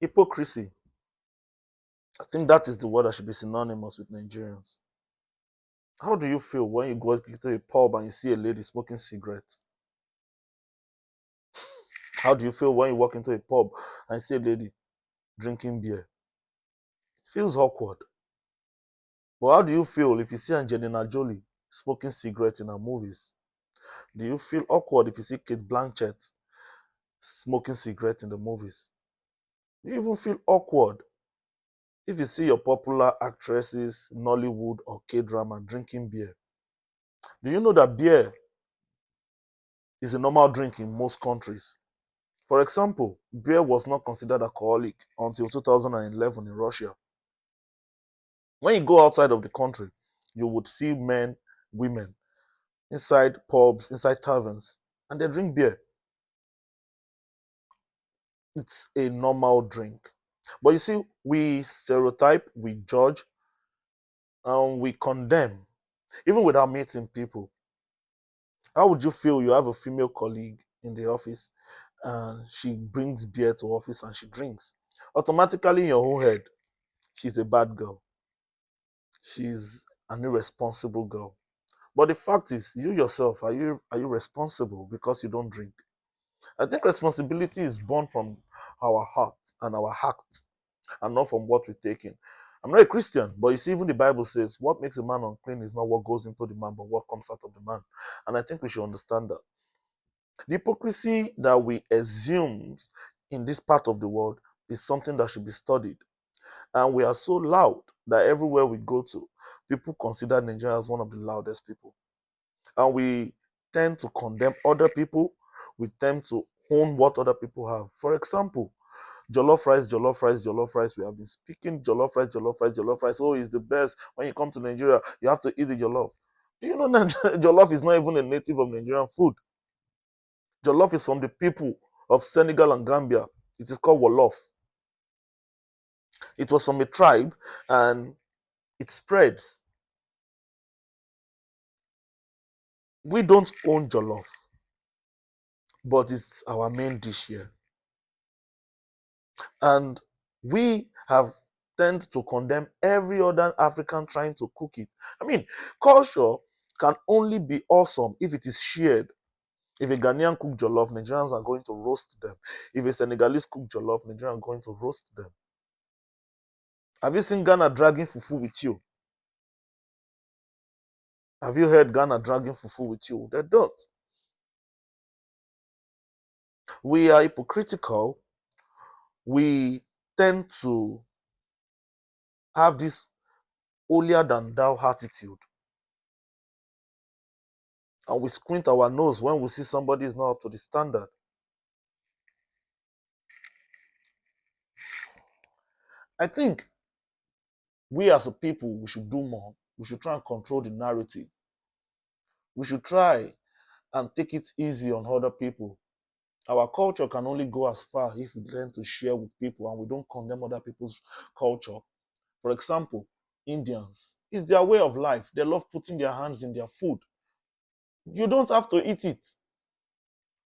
Hypocrisy. I think that is the word that should be synonymous with Nigerians. How do you feel when you go into a pub and you see a lady smoking cigarettes? How do you feel when you walk into a pub and see a lady drinking beer? It feels awkward. But how do you feel if you see Angelina Jolie smoking cigarettes in her movies? Do you feel awkward if you see Kate Blanchett smoking cigarettes in the movies? Do you even feel awkward if you see your popular actresses, Nollywood or K-drama drinking beer? Do you know that beer is a normal drink in most countries? For example, beer was not considered alcoholic until 2011 in Russia. When you go outside of the country, you would see men, women inside pubs, inside taverns, and they drink beer. It's a normal drink. But you see, we stereotype, we judge, and we condemn, even without meeting people. How would you feel you have a female colleague in the office and she brings beer to office and she drinks? Automatically in your own head, she's a bad girl. She's an irresponsible girl. But the fact is, you yourself, are you responsible because you don't drink? I think responsibility is born from our heart and our act and not from what we take in. I'm not a Christian, but you see, even the Bible says, what makes a man unclean is not what goes into the man, but what comes out of the man. And I think we should understand that. The hypocrisy that we assume in this part of the world is something that should be studied. And we are so loud that everywhere we go to, people consider Nigeria as one of the loudest people. And we tend to condemn other people. We tend to own what other people have. For example, jollof rice, jollof rice, jollof rice. We have been speaking jollof rice, jollof rice, jollof rice. Oh, it's the best. When you come to Nigeria, you have to eat the jollof. Do you know that jollof is not even a native of Nigerian food? Jollof is from the people of Senegal and Gambia. It is called Wolof. It was from a tribe and it spreads. We don't own jollof, but it's our main dish here. And we have tend to condemn every other African trying to cook it. I mean, culture can only be awesome if it is shared. If a Ghanaian cook jollof, Nigerians are going to roast them. If a Senegalese cook jollof, Nigerians are going to roast them. Have you seen Ghana dragging fufu with you? Have you heard Ghana dragging fufu with you? They don't. We are hypocritical. We tend to have this holier than thou attitude. And we squint our nose when we see somebody is not up to the standard. I think we as a people, we should do more. We should try and control the narrative. We should try and take it easy on other people. Our culture can only go as far if we learn to share with people and we don't condemn other people's culture. For example, Indians. It's their way of life. They love putting their hands in their food. You don't have to eat it.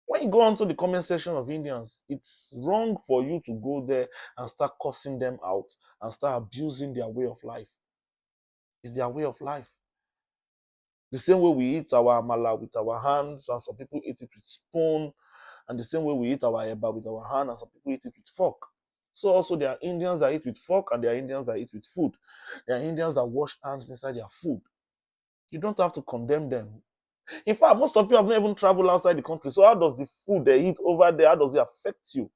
When you go onto the comment section of Indians, it's wrong for you to go there and start cursing them out and start abusing their way of life. It's their way of life. The same way we eat our amala with our hands, and some people eat it with spoon, and the same way we eat our eba with our hand, and some people eat it with fork. So also there are Indians that eat with fork, and there are Indians that eat with food. There are Indians that wash hands inside their food. You don't have to condemn them. In fact, most of you have not even traveled outside the country. So how does the food they eat over there, how does it affect you?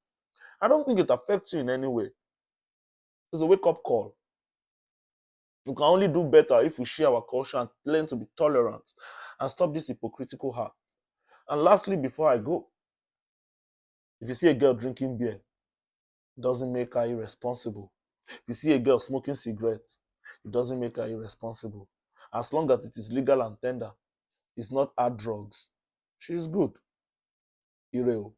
I don't think it affects you in any way. It's a wake-up call. We can only do better if we share our culture and learn to be tolerant and stop this hypocritical heart. And lastly, before I go, if you see a girl drinking beer, it doesn't make her irresponsible. If you see a girl smoking cigarettes, it doesn't make her irresponsible. As long as it is legal and tender, it's not hard drugs. She's good. Ireo.